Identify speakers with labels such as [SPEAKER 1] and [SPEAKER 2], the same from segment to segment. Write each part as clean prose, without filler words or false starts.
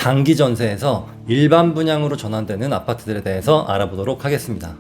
[SPEAKER 1] 장기 전세에서 일반 분양으로 전환되는 아파트들에 대해서 알아보도록 하겠습니다.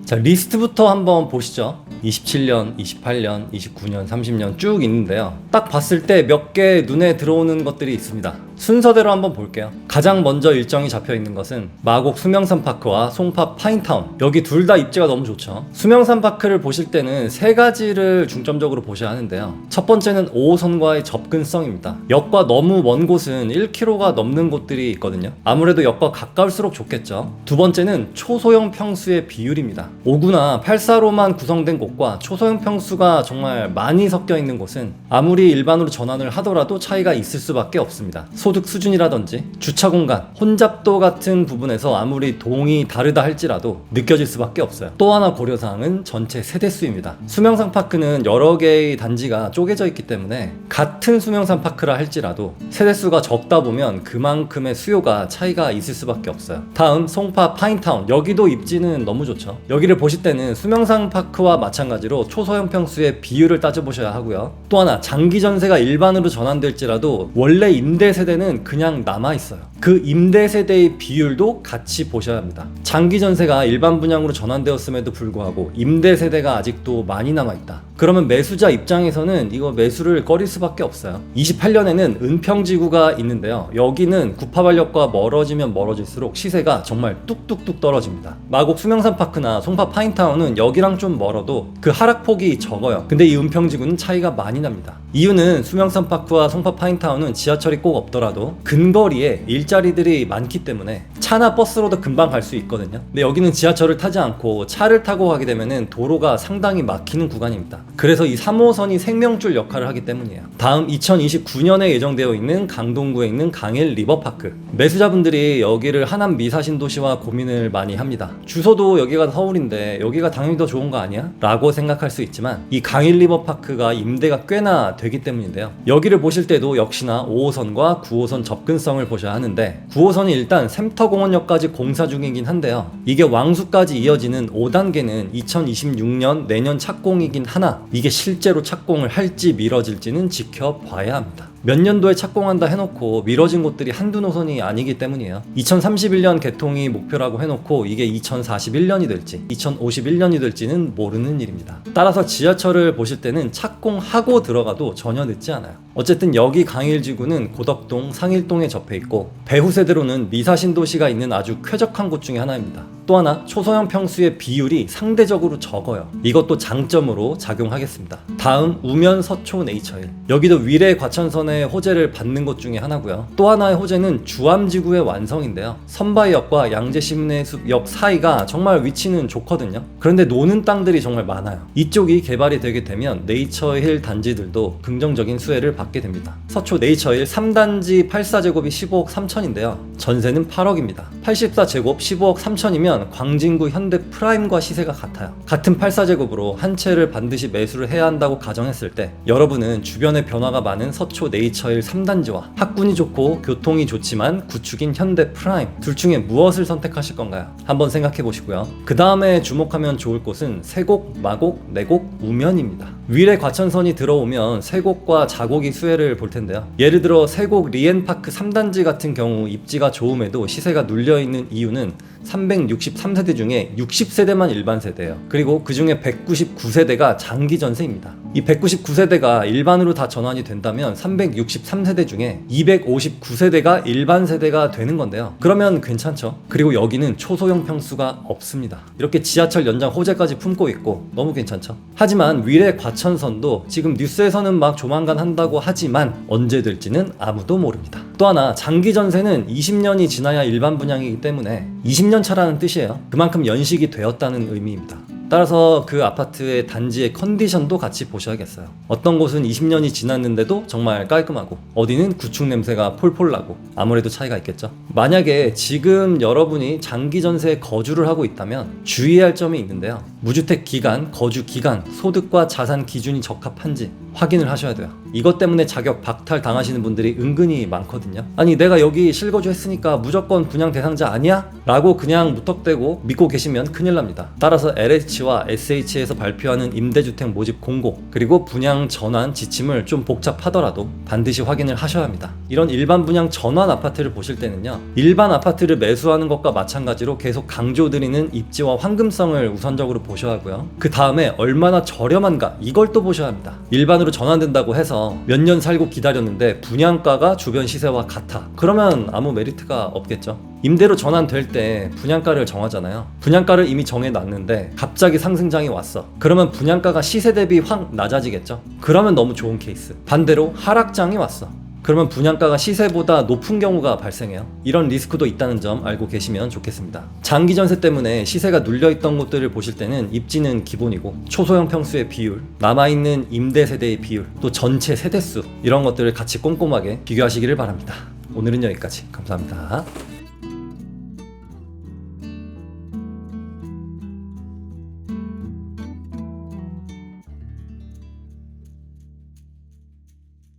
[SPEAKER 1] 자, 리스트부터 한번 보시죠. 27년, 28년, 29년, 30년 쭉 있는데요. 딱 봤을 때 몇 개 눈에 들어오는 것들이 있습니다. 순서대로 한번 볼게요. 가장 먼저 일정이 잡혀 있는 것은 마곡 수명산파크와 송파 파인타운. 여기 둘 다 입지가 너무 좋죠. 수명산파크를 보실 때는 세 가지를 중점적으로 보셔야 하는데요. 첫 번째는 5호선과의 접근성입니다. 역과 너무 먼 곳은 1km가 넘는 곳들이 있거든요. 아무래도 역과 가까울수록 좋겠죠. 두 번째는 초소형 평수의 비율입니다. 5구나 8사로만 구성된 곳과 초소형 평수가 정말 많이 섞여 있는 곳은 아무리 일반으로 전환을 하더라도 차이가 있을 수밖에 없습니다. 소득 수준이라든지 주차 공간, 혼잡도 같은 부분에서 아무리 동이 다르다 할지라도 느껴질 수밖에 없어요. 또 하나 고려사항은 전체 세대수입니다. 수명산파크는 여러 개의 단지가 쪼개져 있기 때문에 같은 수명산파크라 할지라도 세대수가 적다 보면 그만큼의 수요가 차이가 있을 수밖에 없어요. 다음 송파 파인타운. 여기도 입지는 너무 좋죠. 여기를 보실 때는 수명산파크와 마찬가지로 초소형 평수의 비율을 따져보셔야 하고요. 또 하나 장기 전세가 일반으로 전환될지라도 원래 임대 세대는 그냥 남아있어요. 그 임대 세대의 비율도 같이 보셔야 합니다. 장기 전세가 일반 분양으로 전환되었음에도 불구하고 임대 세대가 아직도 많이 남아있다. 그러면 매수자 입장에서는 이거 매수를 꺼릴 수밖에 없어요. 28년에는 은평지구가 있는데요. 여기는 구파발역과 멀어지면 멀어질수록 시세가 정말 뚝뚝뚝 떨어집니다. 마곡 수명산파크나 송파 파인타운은 여기랑 좀 멀어도 그 하락폭이 적어요. 근데 이 은평지구는 차이가 많이 납니다. 이유는 수명산파크와 송파 파인타운은 지하철이 꼭 없더라도 근거리에 일자리들이 많기 때문에 차나 버스로도 금방 갈 수 있거든요. 근데 여기는 지하철을 타지 않고 차를 타고 가게 되면은 도로가 상당히 막히는 구간입니다. 그래서 이 3호선이 생명줄 역할을 하기 때문이에요. 다음 2029년에 예정되어 있는 강동구에 있는 강일 리버파크. 매수자분들이 여기를 하남 미사신도시와 고민을 많이 합니다. 주소도 여기가 서울인데 여기가 당연히 더 좋은 거 아니야? 라고 생각할 수 있지만 이 강일 리버파크가 임대가 꽤나 되기 때문인데요. 여기를 보실 때도 역시나 5호선과 9호선 접근성을 보셔야 하는데 9호선이 일단 샘터공원역까지 공사 중이긴 한데요. 이게 왕수까지 이어지는 5단계는 2026년 내년 착공이긴 하나 이게 실제로 착공을 할지 미뤄질지는 지켜봐야 합니다. 몇 년도에 착공한다 해놓고 미뤄진 곳들이 한두 노선이 아니기 때문이에요. 2031년 개통이 목표라고 해놓고 이게 2041년이 될지 2051년이 될지는 모르는 일입니다. 따라서 지하철을 보실 때는 착공하고 들어가도 전혀 늦지 않아요. 어쨌든 여기 강일지구는 고덕동, 상일동에 접해 있고 배후 세대로는 미사신도시가 있는 아주 쾌적한 곳 중에 하나입니다. 또 하나 초소형 평수의 비율이 상대적으로 적어요. 이것도 장점으로 작용하겠습니다. 다음 우면 서초 네이처힐. 여기도 위례 과천선의 호재를 받는 곳 중에 하나고요. 또 하나의 호재는 주암지구의 완성인데요. 선바이역과 양재시민의숲역 사이가 정말 위치는 좋거든요. 그런데 노는 땅들이 정말 많아요. 이쪽이 개발이 되게 되면 네이처힐 단지들도 긍정적인 수혜를 받게 됩니다. 서초 네이처힐 3단지 84제곱이 15억 3천인데요. 전세는 8억입니다. 84제곱 15억 3천이면 광진구 현대 프라임과 시세가 같아요. 같은 84제곱으로 한 채를 반드시 매수를 해야 한다고 가정했을 때 여러분은 주변에 변화가 많은 서초 네이처힐 3단지와 학군이 좋고 교통이 좋지만 구축인 현대 프라임 둘 중에 무엇을 선택하실 건가요? 한번 생각해 보시고요. 그 다음에 주목하면 좋을 곳은 세곡, 마곡, 내곡, 우면입니다. 위례 과천선이 들어오면 세곡과 자곡이 수혜를 볼 텐데요. 예를 들어 세곡 리엔파크 3단지 같은 경우 입지가 좋음에도 시세가 눌려있는 이유는 363세대 중에 60세대만 일반 세대예요. 그리고 그 중에 199세대가 장기 전세입니다. 이 199세대가 일반으로 다 전환이 된다면 363세대 중에 259세대가 일반 세대가 되는 건데요. 그러면 괜찮죠? 그리고 여기는 초소형 평수가 없습니다. 이렇게 지하철 연장 호재까지 품고 있고 너무 괜찮죠? 하지만 위례 과천선도 지금 뉴스에서는 막 조만간 한다고 하지만 언제 될지는 아무도 모릅니다. 또 하나 장기 전세는 20년이 지나야 일반 분양이기 때문에 20년 차라는 뜻이에요. 그만큼 연식이 되었다는 의미입니다. 따라서 그 아파트의 단지의 컨디션도 같이 보셔야겠어요. 어떤 곳은 20년이 지났는데도 정말 깔끔하고 어디는 구축 냄새가 폴폴 나고 아무래도 차이가 있겠죠. 만약에 지금 여러분이 장기 전세에 거주를 하고 있다면 주의해야 할 점이 있는데요. 무주택 기간, 거주 기간, 소득과 자산 기준이 적합한지 확인을 하셔야 돼요. 이것 때문에 자격 박탈 당하시는 분들이 은근히 많거든요. 아니 내가 여기 실거주 했으니까 무조건 분양 대상자 아니야? 라고 그냥 무턱대고 믿고 계시면 큰일 납니다. 따라서 LH와 SH에서 발표하는 임대주택 모집 공고 그리고 분양 전환 지침을 좀 복잡하더라도 반드시 확인을 하셔야 합니다. 이런 일반 분양 전환 아파트를 보실 때는요, 일반 아파트를 매수하는 것과 마찬가지로 계속 강조드리는 입지와 황금성을 우선적으로 보셔야 하고요. 그 다음에 얼마나 저렴한가 이걸 또 보셔야 합니다. 일반으로 전환된다고 해서 몇 년 살고 기다렸는데 분양가가 주변 시세와 같아. 그러면 아무 메리트가 없겠죠. 임대로 전환될 때 분양가를 정하잖아요. 분양가를 이미 정해놨는데 갑자기 상승장이 왔어. 그러면 분양가가 시세 대비 확 낮아지겠죠. 그러면 너무 좋은 케이스. 반대로 하락장이 왔어. 그러면 분양가가 시세보다 높은 경우가 발생해요. 이런 리스크도 있다는 점 알고 계시면 좋겠습니다. 장기 전세 때문에 시세가 눌려있던 곳들을 보실 때는 입지는 기본이고 초소형 평수의 비율, 남아있는 임대 세대의 비율, 또 전체 세대수 이런 것들을 같이 꼼꼼하게 비교하시기를 바랍니다. 오늘은 여기까지. 감사합니다.